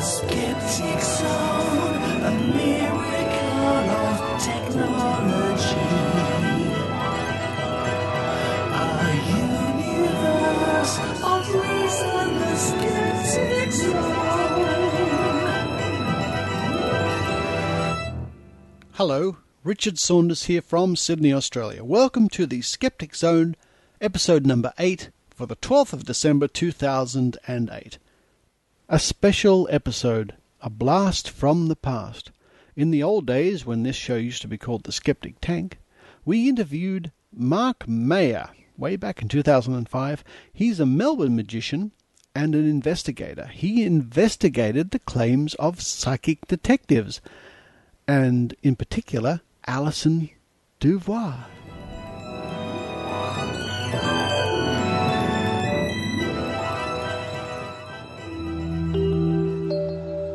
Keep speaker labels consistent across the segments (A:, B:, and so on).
A: Skeptic Zone, a miracle of technology. A universe of reason, the Skeptic Zone.
B: Hello, Richard Saunders here from Sydney, Australia. Welcome to the Skeptic Zone, episode number 8 for the 12th of December 2008. A special episode, a blast from the past. In the old days, when this show used to be called The Skeptic Tank, we interviewed Mark Mayer way back in 2005. He's a Melbourne magician and an investigator. He investigated the claims of psychic detectives, and in particular, Alison Dubois.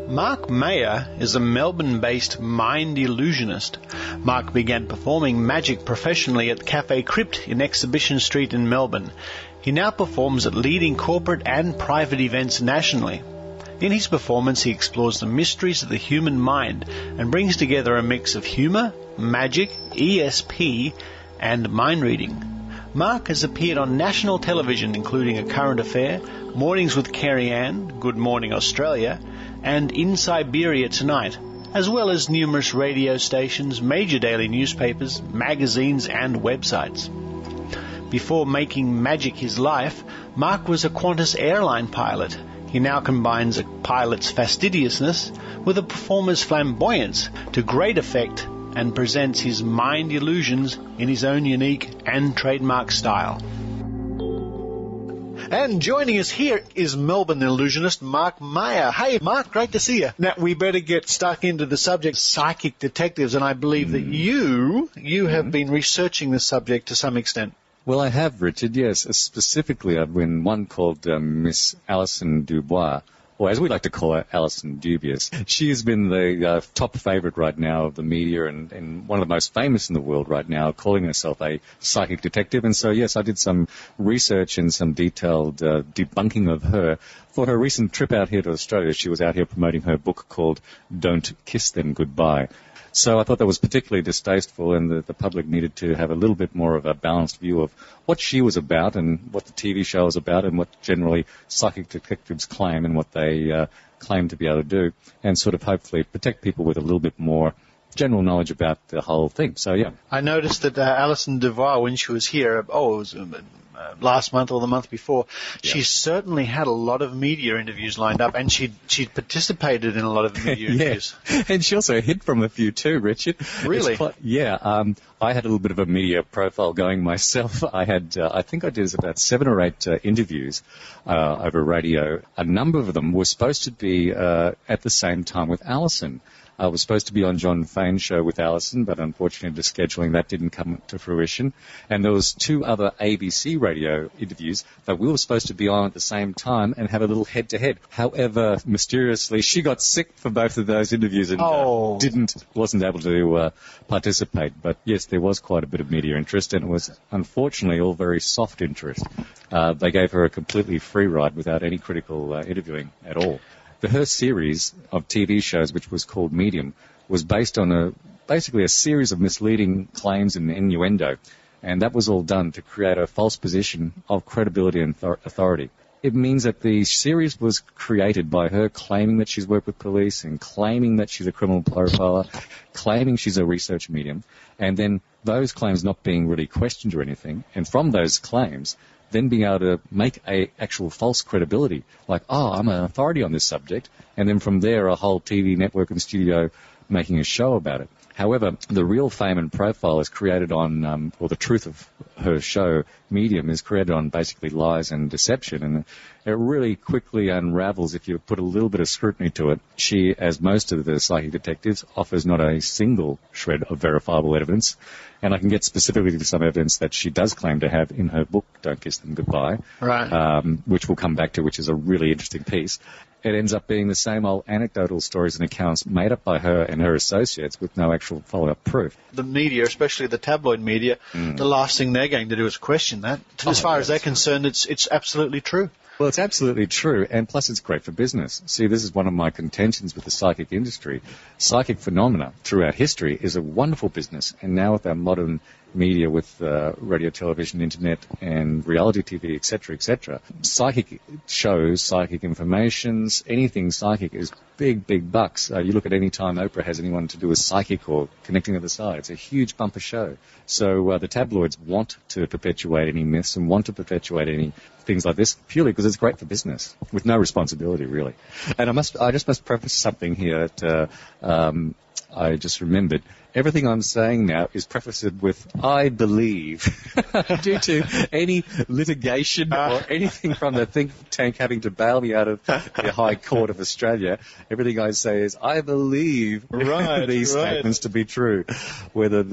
C: Mark Mayer is a Melbourne-based mind illusionist. Mark began performing magic professionally at Cafe Crypt in Exhibition Street in Melbourne. He now performs at leading corporate and private events nationally. In his performance, he explores the mysteries of the human mind and brings together a mix of humour, magic, ESP, and mind reading. Mark has appeared on national television, including A Current Affair, Mornings with Carrie Ann, Good Morning Australia, and In Siberia Tonight, as well as numerous radio stations, major daily newspapers, magazines, and websites. Before making magic his life, Mark was a Qantas airline pilot. He now combines a pilot's fastidiousness with a performer's flamboyance to great effect and presents his mind illusions in his own unique and trademark style. And joining us here is Melbourne illusionist Mark Mayer. Hey, Mark, great to see you. Now, we better get stuck into the subject, psychic detectives, and I believe that you have been researching the subject to some extent.
D: Well, I have, Richard, yes. Specifically, I've been one called Miss Alison Dubois, or as we like to call her, Alison Dubious. She has been the top favourite right now of the media and one of the most famous in the world right now, calling herself a psychic detective. And so, yes, I did some research and some detailed debunking of her for her recent trip out here to Australia. She was out here promoting her book called Don't Kiss Them Goodbye. So I thought that was particularly distasteful, and the public needed to have a little bit more of a balanced view of what she was about and what the TV show was about and what generally psychic detectives claim and what they claim to be able to do, and sort of hopefully protect people with a little bit more general knowledge about the whole thing. So, yeah.
C: I noticed that Alison Dubois, when she was here, it was last month or the month before, she certainly had a lot of media interviews lined up, and she'd participated in a lot of media interviews.
D: And she also hid from a few too, Richard.
C: Really?
D: I had a little bit of a media profile going myself. I had, I think I did about 7 or 8 interviews over radio. A number of them were supposed to be at the same time with Alison. I was supposed to be on John Fane's show with Alison, but unfortunately the scheduling, that didn't come to fruition. And there was 2 other ABC radio interviews that we were supposed to be on at the same time and have a little head-to-head. However, mysteriously, she got sick for both of those interviews and wasn't able to participate. But yes, there was quite a bit of media interest, and it was unfortunately all very soft interest. They gave her a completely free ride without any critical interviewing at all. Her series of TV shows, which was called Medium, was based on basically a series of misleading claims and innuendo, and that was all done to create a false position of credibility and authority. It means that the series was created by her claiming that she's worked with police and claiming that she's a criminal profiler, claiming she's a research medium, and then those claims not being really questioned or anything, and from those claims then being able to make a actual false credibility, like, oh, I'm an authority on this subject, and then from there a whole TV network and studio making a show about it. However, the real fame and profile is created on, or the truth of her show, Medium, is created on basically lies and deception, and it really quickly unravels if you put a little bit of scrutiny to it. She, as most of the psychic detectives, offers not a single shred of verifiable evidence, and I can get specifically to some evidence that she does claim to have in her book, Don't Kiss Them Goodbye,
C: right.
D: Which we'll come back to, which is a really interesting piece. It ends up being the same old anecdotal stories and accounts made up by her and her associates with no actual follow-up proof.
C: The media, especially the tabloid media, the last thing they're going to do is question that. As far as they're concerned, it's absolutely true.
D: Well, it's absolutely true, and plus it's great for business. See, this is one of my contentions with the psychic industry. Psychic phenomena throughout history is a wonderful business, and now with our modern media with radio, television, internet, and reality TV, etc., psychic shows, psychic informations, anything psychic is big, big bucks. You look at any time Oprah has anyone to do with psychic or connecting to the side, it's a huge bumper show. So the tabloids want to perpetuate any myths and want to perpetuate any things like this purely because it's great for business with no responsibility, really. And I just must preface something here that I just remembered. Everything I'm saying now is prefaced with "I believe," due to any litigation or anything from the think tank having to bail me out of the High Court of Australia. Everything I say is "I believe" these statements to be true. Whether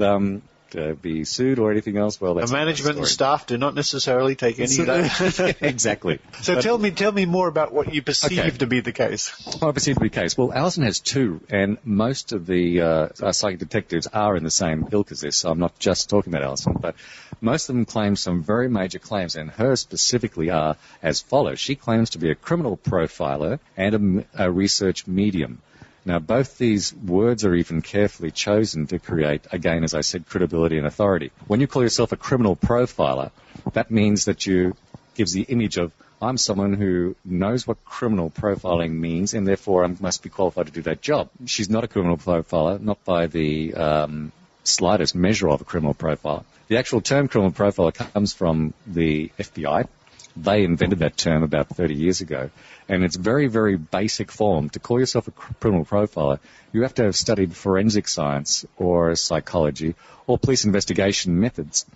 D: be sued or anything else, well, that's
C: the management and staff do not necessarily take any of that.
D: Exactly.
C: So but, tell me more about what you perceive to be the case.
D: What I perceive to be the case. Well, Alison has two, and most of the psychic detectives are in the same ilk as this. So I'm not just talking about Alison, but most of them claim some very major claims, and hers specifically are as follows. She claims to be a criminal profiler and a research medium. Now, both these words are even carefully chosen to create, again, as I said, credibility and authority. When you call yourself a criminal profiler, that means that you gives the image of, I'm someone who knows what criminal profiling means, and therefore I must be qualified to do that job. She's not a criminal profiler, not by the slightest measure of a criminal profiler. The actual term criminal profiler comes from the FBI. They invented that term about 30 years ago. And it's very, very basic form. To call yourself a criminal profiler, you have to have studied forensic science or psychology or police investigation methods.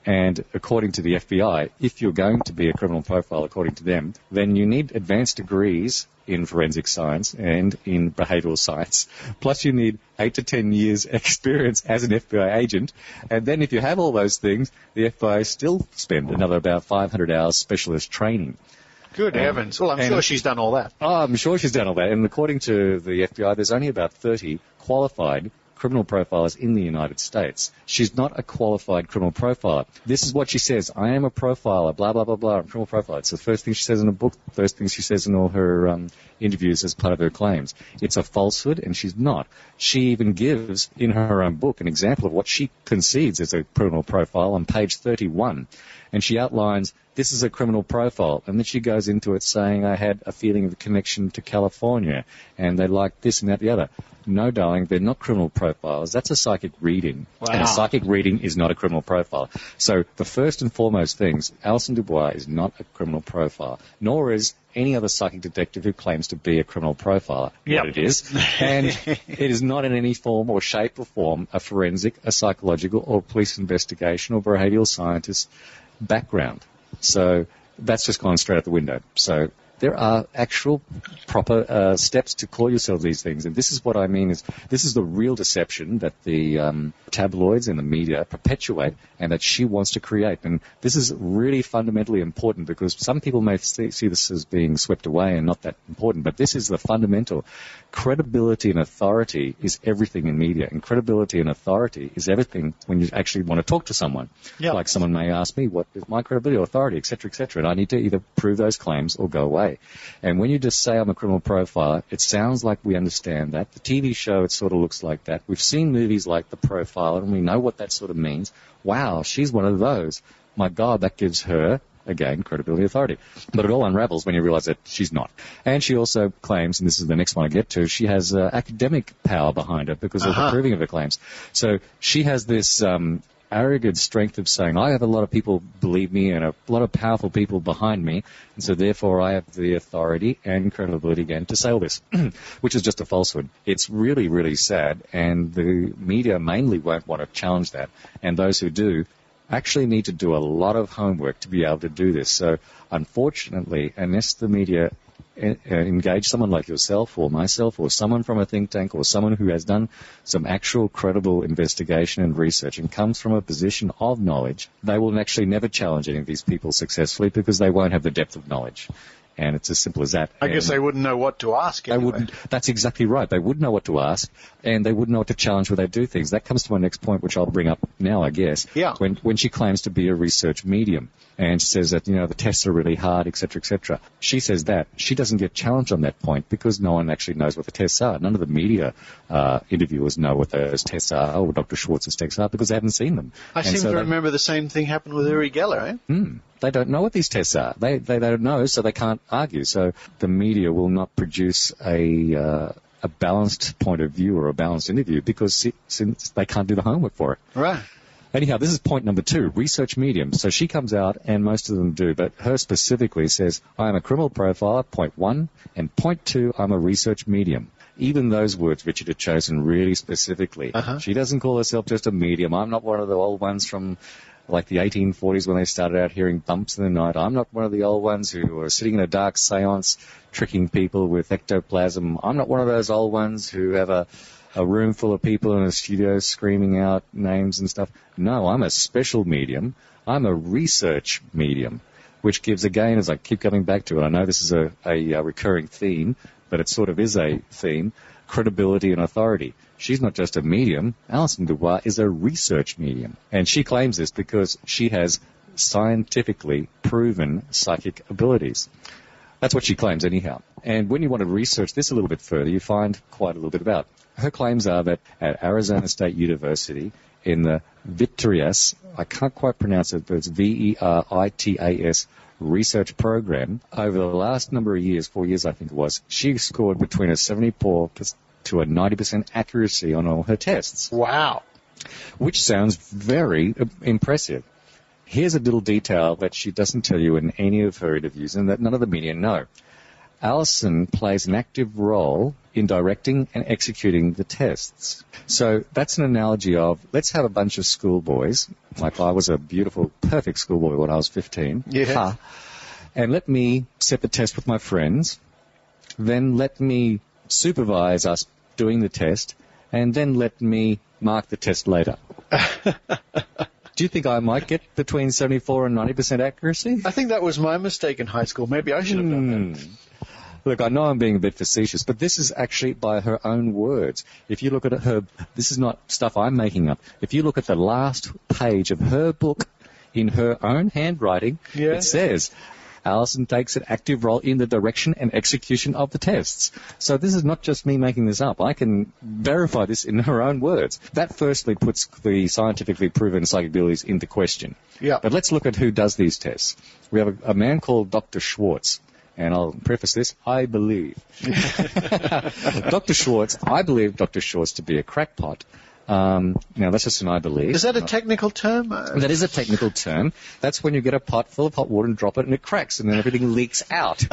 D: And according to the FBI, if you're going to be a criminal profiler, according to them, then you need advanced degrees in forensic science and in behavioral science. Plus you need 8 to 10 years experience as an FBI agent. And then if you have all those things, the FBI still spend another about 500 hours specialist training.
C: Good heavens. Well, I'm sure she's done all that.
D: Oh, I'm sure she's done all that. And according to the FBI, there's only about 30 qualified criminal profilers in the United States. She's not a qualified criminal profiler. This is what she says. I am a profiler, blah, blah, blah, blah. I'm a criminal profiler. It's the first thing she says in a book, first thing she says in all her interviews as part of her claims. It's a falsehood, and she's not. She even gives, in her own book, an example of what she concedes as a criminal profile on page 31. And she outlines, this is a criminal profile. And then she goes into it saying, I had a feeling of a connection to California, and they like this and that and the other. No, darling, they're not criminal profiles. That's a psychic reading. Wow. And a psychic reading is not a criminal profile. So the first and foremost things, Alison Dubois is not a criminal profile, nor is any other psychic detective who claims to be a criminal profiler. Yep. What it is. And it is not in any form or shape or form a forensic, a psychological, or police investigation or behavioral scientist background. So that's just gone straight out the window. So there are actual proper steps to call yourself these things. And this is what I mean is this is the real deception that the tabloids and the media perpetuate and that she wants to create. And this is really fundamentally important because some people may see this as being swept away and not that important, but this is the fundamental. Credibility and authority is everything in media, and credibility and authority is everything when you actually want to talk to someone. Yep. Like someone may ask me, what is my credibility or authority, et cetera, and I need to either prove those claims or go away. And when you just say I'm a criminal profiler, it sounds like we understand that. The TV show, it sort of looks like that. We've seen movies like The Profiler, and we know what that sort of means. Wow, she's one of those. My God, that gives her, again, credibility, authority. But it all unravels when you realize that she's not. And she also claims, and this is the next one I get to, she has academic power behind her because of the proving of her claims. So she has this arrogant strength of saying, I have a lot of people believe me and a lot of powerful people behind me, and so therefore I have the authority and credibility again to say all this, which is just a falsehood. It's really, really sad, and the media mainly won't want to challenge that, and those who do actually need to do a lot of homework to be able to do this. So unfortunately, unless the media engage someone like yourself or myself or someone from a think tank or someone who has done some actual credible investigation and research and comes from a position of knowledge, they will actually never challenge any of these people successfully because they won't have the depth of knowledge. And it's as simple as that.
C: I guess they wouldn't know what to ask
D: They
C: anyway.
D: wouldn't. That's exactly right. They wouldn't know what to ask, and they wouldn't know what to challenge when they do things. That comes to my next point, which I'll bring up now, I guess.
C: Yeah.
D: When she claims to be a research medium and she says that, the tests are really hard, etc., etc. She says that. She doesn't get challenged on that point because no one actually knows what the tests are. None of the media interviewers know what those tests are or what Dr. Schwartz's tests are because they haven't seen them.
C: I seem to remember the same thing happened with Uri Geller, eh?
D: They don't know what these tests are. They don't know, so they can't argue. So the media will not produce a balanced point of view or a balanced interview because since they can't do the homework for it.
C: Right.
D: Anyhow, this is point number 2, research medium. So she comes out, and most of them do, but her specifically says, I am a criminal profiler, point 1, and point 2, I'm a research medium. Even those words Richard had chosen really specifically. She doesn't call herself just a medium. I'm not one of the old ones from like the 1840s when they started out hearing bumps in the night. I'm not one of the old ones who are sitting in a dark seance tricking people with ectoplasm. I'm not one of those old ones who have a room full of people in a studio screaming out names and stuff. No, I'm a special medium. I'm a research medium, which gives, again, as I keep coming back to it, I know this is a recurring theme, but it sort of is a theme, credibility and authority. She's not just a medium. Alison Dubois is a research medium. And she claims this because she has scientifically proven psychic abilities. That's what she claims anyhow. And when you want to research this a little bit further, you find quite a little bit about. Her claims are that at Arizona State University, in the Vitrias, I can't quite pronounce it, but it's VERITAS research program, over the last number of years, 4 years I think it was, she scored between a 74% to a 90% accuracy on all her tests.
C: Wow.
D: Which sounds very impressive. Here's a little detail that she doesn't tell you in any of her interviews and that none of the media know. Alison plays an active role in directing and executing the tests. So that's an analogy of, let's have a bunch of schoolboys, like I was a beautiful, perfect schoolboy when I was 15.
C: Yeah.
D: And let me set the test with my friends, then let me supervise us doing the test, and then let me mark the test later. Do you think I might get between 74 and 90% accuracy?
C: I think that was my mistake in high school. Maybe I should have done that.
D: Look, I know I'm being a bit facetious, but this is actually by her own words. If you look at her, this is not stuff I'm making up. If you look at the last page of her book in her own handwriting, it says, Alison takes an active role in the direction and execution of the tests. So this is not just me making this up. I can verify this in her own words. That firstly puts the scientifically proven psychic abilities into question.
C: Yeah.
D: But let's look at who does these tests. We have a man called Dr. Schwartz. And I'll preface this, I believe. Dr. Schwartz, I believe Dr. Schwartz to be a crackpot. Now, that's just an I believe.
C: Is that a technical term?
D: That is a technical term. That's when you get a pot full of hot water and drop it and it cracks and then everything leaks out.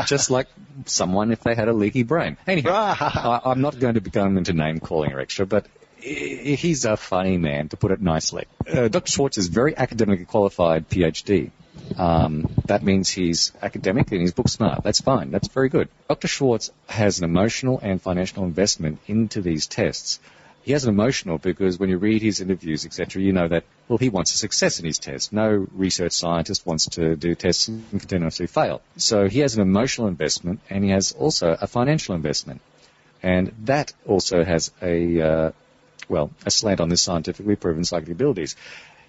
D: Just like someone if they had a leaky brain. Anyhow, I'm not going to be going into name calling or extra, but he's a funny man, to put it nicely. Dr. Schwartz is very academically qualified PhD. That means he's academic and he's book smart. That's fine. That's very good. Dr. Schwartz has an emotional and financial investment into these tests. He has an emotional because when you read his interviews, etc., you know that, well, he wants a success in his test. No research scientist wants to do tests and continuously fail. So he has an emotional investment and he has also a financial investment. And that also has a slant on this scientifically proven psychic abilities.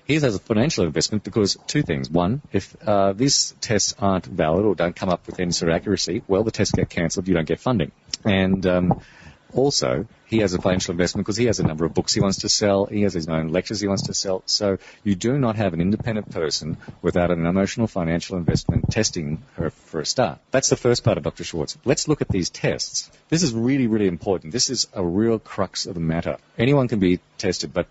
D: He has a financial investment because two things. One, if these tests aren't valid or don't come up with any sort of accuracy, well, the tests get cancelled, you don't get funding. And also, he has a financial investment because he has a number of books he wants to sell, he has his own lectures he wants to sell. So you do not have an independent person without an emotional financial investment testing her for a start. That's the first part of Dr. Schwartz. Let's look at these tests. This is really, really important. This is a real crux of the matter. Anyone can be tested, but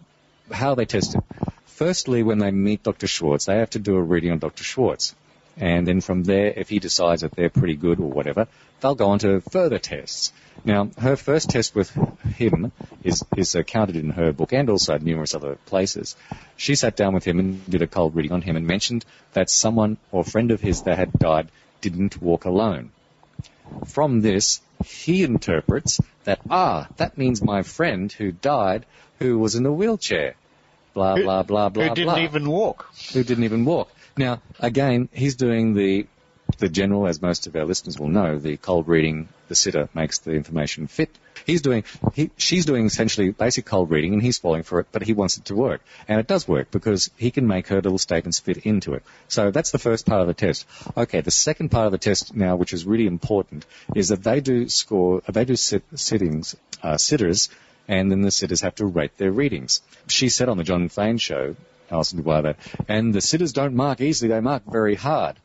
D: how are they tested? Firstly, when they meet Dr. Schwartz, they have to do a reading on Dr. Schwartz. And then from there, if he decides that they're pretty good or whatever, they'll go on to further tests. Now, her first test with him is counted in her book and also at numerous other places. She sat down with him and did a cold reading on him and mentioned that someone or friend of his that had died didn't walk alone. From this, he interprets that, that means my friend who died, who was in a wheelchair. Blah, blah, blah, blah,
C: Who didn't even walk.
D: Who didn't even walk. Now, again, he's doing the the general, as most of our listeners will know, the cold reading, the sitter makes the information fit. She's doing essentially basic cold reading, and he's falling for it, but he wants it to work. And it does work because he can make her little statements fit into it. So that's the first part of the test. Okay, the second part of the test now, which is really important, is that they do sitters, and then the sitters have to rate their readings. She said on the John Fane show, Alison Dubois, and the sitters don't mark easily, they mark very hard.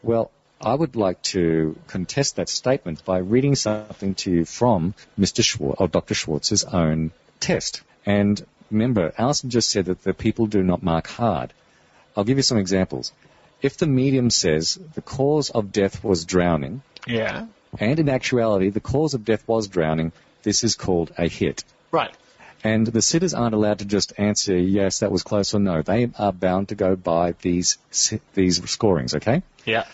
D: Well, I would like to contest that statement by reading something to you from Mr. Schwartz, or Dr. Schwartz's own test. And remember, Alison just said that the people do not mark hard. I'll give you some examples. If the medium says the cause of death was drowning,
C: Yeah.
D: and in actuality the cause of death was drowning, this is called a hit.
C: Right.
D: And the sitters aren't allowed to just answer, yes, that was close, or no. They are bound to go by these scorings, okay?
C: Yeah.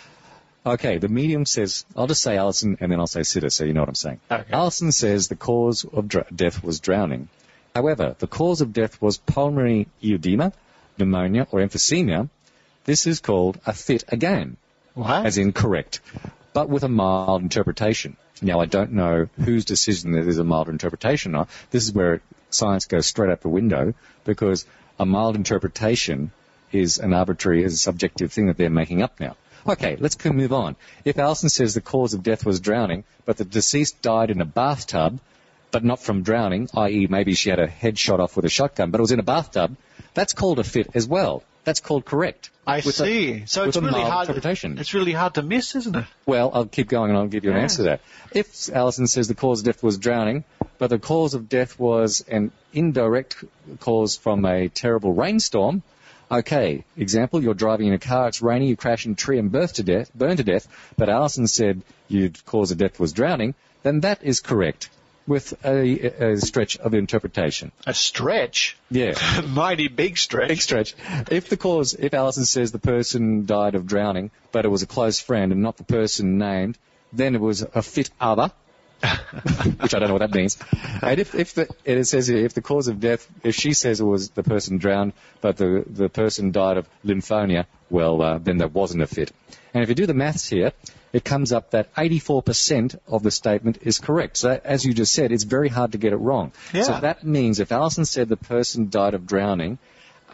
D: Okay, the medium says, I'll just say Alison, and then I'll say sitter, so you know what I'm saying.
C: Okay.
D: Alison says the cause of death was drowning. However, the cause of death was pulmonary edema, pneumonia, or emphysema. This is called a fit again,
C: What?
D: as in correct, but with a mild interpretation. Now, I don't know whose decision it is a mild interpretation or not. This is where science goes straight out the window, because a mild interpretation is an arbitrary, is a subjective thing that they're making up now. Okay, let's move on. If Alison says the cause of death was drowning, but the deceased died in a bathtub, but not from drowning, i.e. maybe she had a head shot off with a shotgun, but it was in a bathtub, that's called a fit as well. That's called correct.
C: I see. So it's
D: with a
C: really
D: mild
C: hard.
D: interpretation.
C: It's really hard to miss, isn't it?
D: Well, I'll keep going and I'll give you an answer to that. If Alison says the cause of death was drowning, but the cause of death was an indirect cause from a terrible rainstorm, okay, example, you're driving in a car, it's rainy, you crash in a tree and burn to death, but Alison said your cause of death was drowning, then that is correct with a stretch of interpretation.
C: A stretch?
D: Yeah.
C: Mighty big stretch.
D: Big stretch. If Alison says the person died of drowning, but it was a close friend and not the person named, then it was a fit other, which I don't know what that means. And it says here, if the cause of death, if she says it was the person drowned, but the person died of lymphonia, well, then that wasn't a fit. And if you do the maths here, it comes up that 84% of the statement is correct. So as you just said, it's very hard to get it wrong.
C: Yeah.
D: So that means if Alison said the person died of drowning,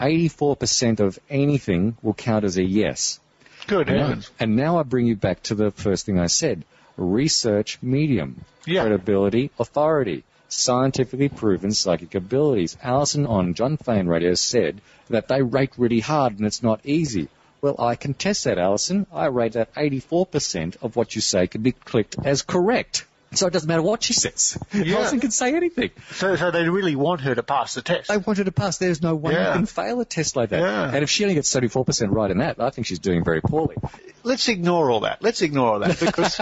D: 84% of anything will count as a yes.
C: Good heavens.
D: And now I bring you back to the first thing I said. Research medium.
C: Yeah.
D: Credibility, authority. Scientifically proven psychic abilities. Alison on John Fane Radio said that they rate really hard and it's not easy. Well, I contest that, Alison. I rate that 84% of what you say can be clicked as correct. So it doesn't matter what she says.
C: Yeah.
D: Alison can say anything.
C: So they really want her to pass the test.
D: They want her to pass. There's no way you can fail a test like that.
C: Yeah.
D: And if she only gets 34% right in that, I think she's doing very poorly.
C: Let's ignore all that. Because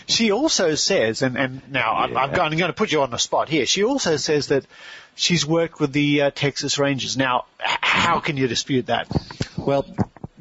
C: she also says, and now I'm going to put you on the spot here. She also says that she's worked with the Texas Rangers. Now, how can you dispute that?
D: Well,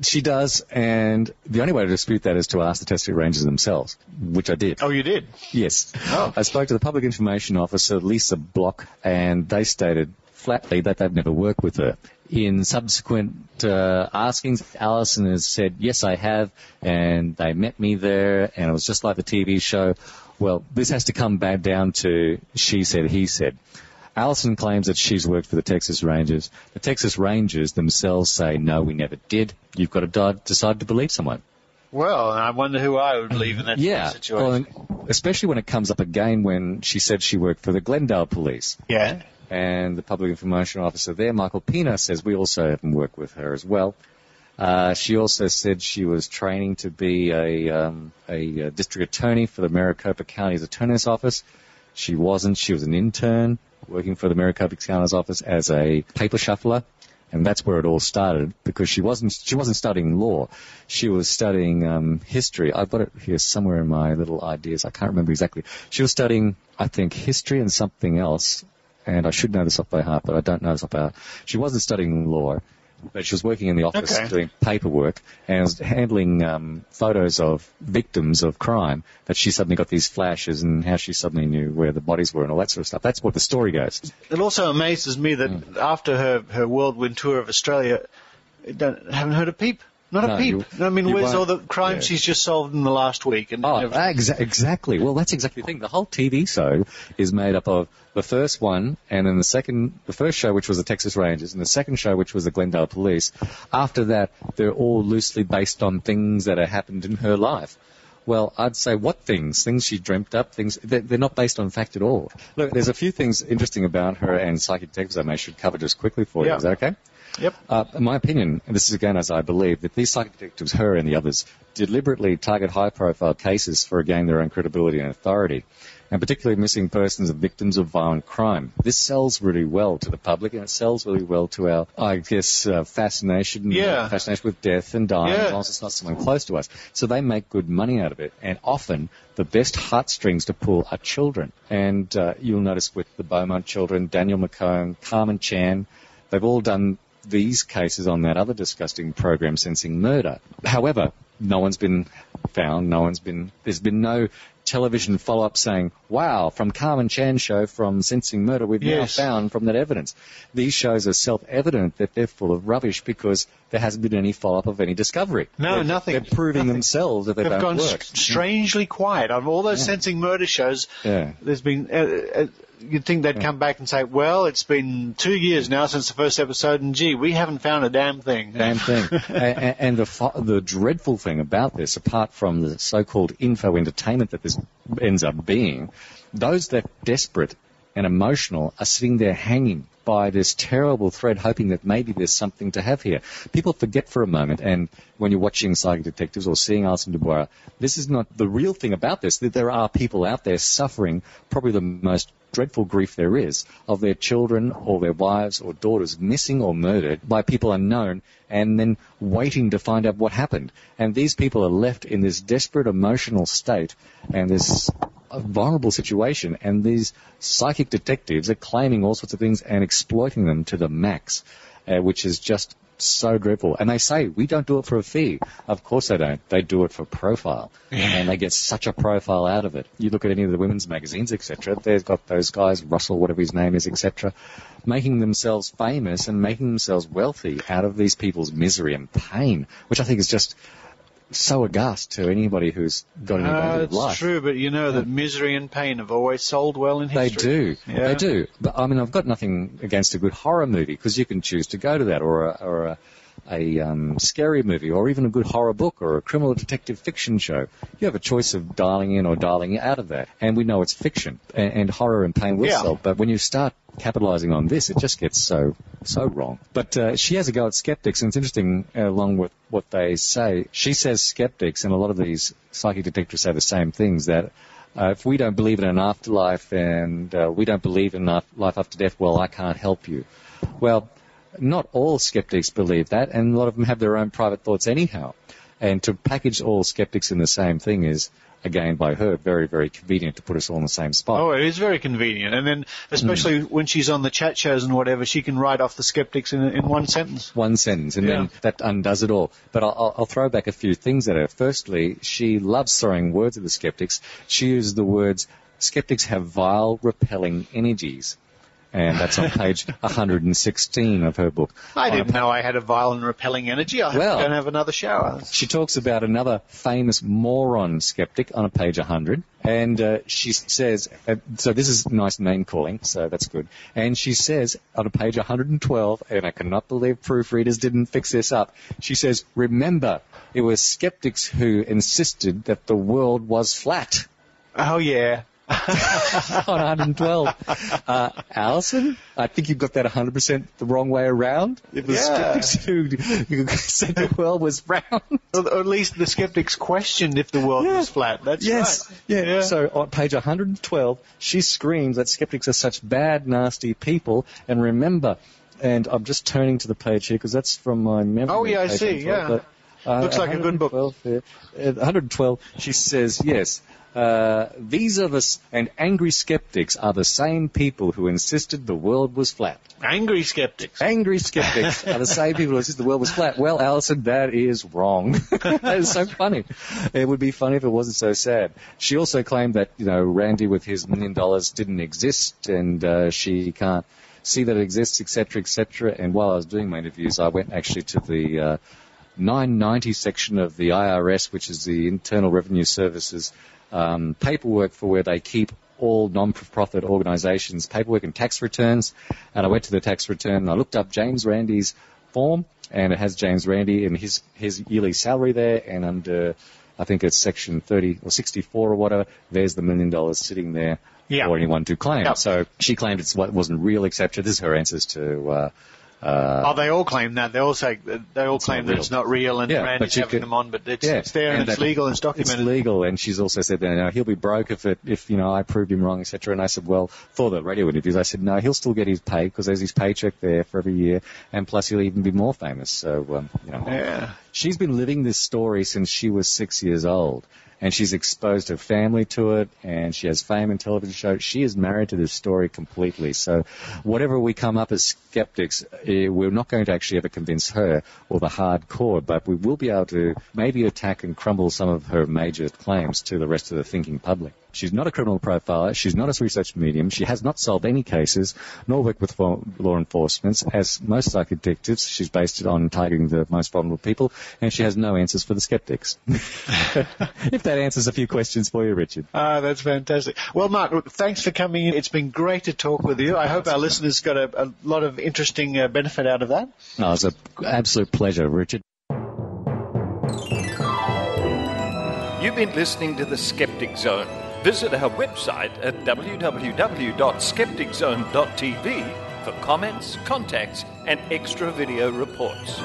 D: she does, and the only way to dispute that is to ask the Texas Rangers themselves, which I did.
C: Oh, you did?
D: Yes.
C: Oh.
D: I spoke to the Public Information Officer, Lisa Block, and they stated flatly that they've never worked with her. In subsequent askings, Alison has said, yes, I have, and they met me there, and it was just like the TV show. Well, this has to come back down to she said, he said. Alison claims that she's worked for the Texas Rangers. The Texas Rangers themselves say, no, we never did. You've got to decide to believe someone.
C: Well, I wonder who I would believe in that situation.
D: Well, especially when it comes up again when she said she worked for the Glendale Police.
C: Yeah.
D: And the Public Information Officer there, Michael Pina, says we also haven't worked with her as well. She also said she was training to be a district attorney for the Maricopa County's Attorney's Office. She wasn't. She was an intern working for the Maricopa County's office as a paper shuffler, and that's where it all started, because she wasn't studying law. She was studying history. I've got it here somewhere in my little ideas. I can't remember exactly. She was studying, I think, history and something else, and I should know this off by heart, but I don't know this off by heart. She wasn't studying law, but she was working in the office doing paperwork and was handling photos of victims of crime, that she suddenly got these flashes and how she suddenly knew where the bodies were and all that sort of stuff. That's what the story goes.
C: It also amazes me that after her whirlwind tour of Australia, haven't heard a peep. Not
D: No,
C: a peep. I mean,
D: you
C: where's all
D: won't-
C: the crimes
D: yeah.
C: she's just solved in the last week? And
D: Oh,
C: everything?
D: exactly. Well, that's exactly the thing. The whole TV show is made up of the first one, and then the first show, which was the Texas Rangers, and the second show, which was the Glendale Police. After that, they're all loosely based on things that have happened in her life. Well, I'd say what things? Things she dreamt up, things, they're not based on fact at all. Look, there's a few things interesting about her and psychic detectives I should cover just quickly for you.
C: Yeah.
D: Is that okay?
C: Yep.
D: In my opinion, and this is again as I believe, that these psychic detectives, her and the others, deliberately target high-profile cases for again their own credibility and authority, and particularly missing persons and victims of violent crime. This sells really well to the public, and it sells really well to our, I guess, fascination with death and dying, as long as it's not someone close to us. So they make good money out of it, and often the best heartstrings to pull are children. And you'll notice with the Beaumont children, Daniel McCone, Carmen Chan, they've all done these cases on that other disgusting program, Sensing Murder. However, no one's been found, there's been no television follow-up saying, wow, from Carmen Chan's show from Sensing Murder, we've now found from that evidence. These shows are self-evident that they're full of rubbish because there hasn't been any follow-up of any discovery.
C: Nothing.
D: They're proving themselves that they
C: They've
D: don't
C: gone
D: work.
C: strangely quiet. Out of all those Sensing Murder shows, there's been... you'd think they'd come back and say, well, it's been 2 years now since the first episode, and gee, we haven't found a damn thing.
D: And the dreadful thing about this, apart from the so-called info entertainment that this ends up being, those that are desperate and emotional are sitting there hanging by this terrible thread, hoping that maybe there's something to have here. People forget for a moment, and when you're watching Psychic Detectives or seeing Alison Dubois, this is not the real thing about this, that there are people out there suffering probably the most dreadful grief there is of their children or their wives or daughters missing or murdered by people unknown, and then waiting to find out what happened. And these people are left in this desperate emotional state and this vulnerable situation, and these psychic detectives are claiming all sorts of things and exploiting them to the max, which is just so dreadful. And they say, we don't do it for a fee. Of course they don't. They do it for profile. And they get such a profile out of it. You look at any of the women's magazines, etc., they've got those guys, Russell, whatever his name is, etc., making themselves famous and making themselves wealthy out of these people's misery and pain, which I think is just so aghast to anybody who's got any value of life.
C: It's true, but you know that misery and pain have always sold well in history.
D: They do. But I mean, I've got nothing against a good horror movie, because you can choose to go to that, or a scary movie, or even a good horror book, or a criminal detective fiction show. You have a choice of dialing in or dialing out of that. And we know it's fiction, and horror and pain will sell. But when you start capitalizing on this, it just gets so wrong. But she has a go at skeptics, and it's interesting, along with what they say. She says skeptics, and a lot of these psychic detectives say the same things, that if we don't believe in an afterlife and we don't believe in life after death, well, I can't help you. Well, not all skeptics believe that, and a lot of them have their own private thoughts anyhow. And to package all skeptics in the same thing is, again, by her, very, very convenient to put us all in the same spot.
C: Oh, it is very convenient. And then, especially when she's on the chat shows and whatever, she can write off the skeptics in one sentence.
D: One sentence, and then that undoes it all. But I'll throw back a few things at her. Firstly, she loves throwing words at the skeptics. She uses the words, skeptics have vile, repelling energies. And that's on page 116 of her book.
C: I didn't know I had a vile and repelling energy. I have to go and have another shower.
D: She talks about another famous moron skeptic on page 100. And she says, so this is nice name calling, so that's good. And she says on page 112, and I cannot believe proofreaders didn't fix this up, she says, remember, it was skeptics who insisted that the world was flat.
C: Oh, yeah.
D: On 112. Alison, I think you got that 100% the wrong way around. It was skeptics who said the world was round.
C: Or at least the skeptics questioned if the world was flat. That's right.
D: Yeah. So on page 112, she screams that skeptics are such bad, nasty people. And remember, and I'm just turning to the page here because that's from my memory.
C: Oh, yeah, I see,
D: But,
C: looks like a good book.
D: 112, she says, yes. These are and angry skeptics are the same people who insisted the world was flat.
C: Angry skeptics.
D: Angry skeptics are the same people who insisted the world was flat. Well, Alison, that is wrong. That is so funny. It would be funny if it wasn't so sad. She also claimed that, Randy with his $1 million didn't exist, and she can't see that it exists, etc., etc. And while I was doing my interviews, I went actually to the 990 section of the IRS, which is the Internal Revenue Services, paperwork for where they keep all non-profit organisations' paperwork and tax returns. And I went to the tax return and I looked up James Randi's form, and it has James Randi and his yearly salary there, and under, I think it's section 30 or 64 or whatever, there's the $1 million sitting there for anyone to claim. Yep. So she claimed it wasn't real, etc. This is her answers to...
C: they all claim that. They all claim that it's not real, and Randy's having them on, but it's there and it's legal and it's documented.
D: It's legal, and she's also said that he'll be broke if I proved him wrong, etc. And I said, well, for the radio interviews, I said, no, he'll still get his pay because there's his paycheck there for every year, and plus he'll even be more famous. So, she's been living this story since she was 6 years old. And she's exposed her family to it, and she has fame in television shows. She is married to this story completely. So whatever we come up as skeptics, we're not going to actually ever convince her or the hardcore, but we will be able to maybe attack and crumble some of her major claims to the rest of the thinking public. She's not a criminal profiler. She's not a research medium. She has not solved any cases, nor worked with law enforcement. As most psychic detectives, she's based it on targeting the most vulnerable people, and she has no answers for the skeptics. If that answers a few questions for you, Richard.
C: That's fantastic. Well, Mark, thanks for coming in. It's been great to talk with you. I hope our listeners got a lot of interesting benefit out of that.
D: No, it was an absolute pleasure, Richard.
E: You've been listening to the Skeptic Zone. Visit our website at www.skepticzone.tv for comments, contacts, and extra video reports.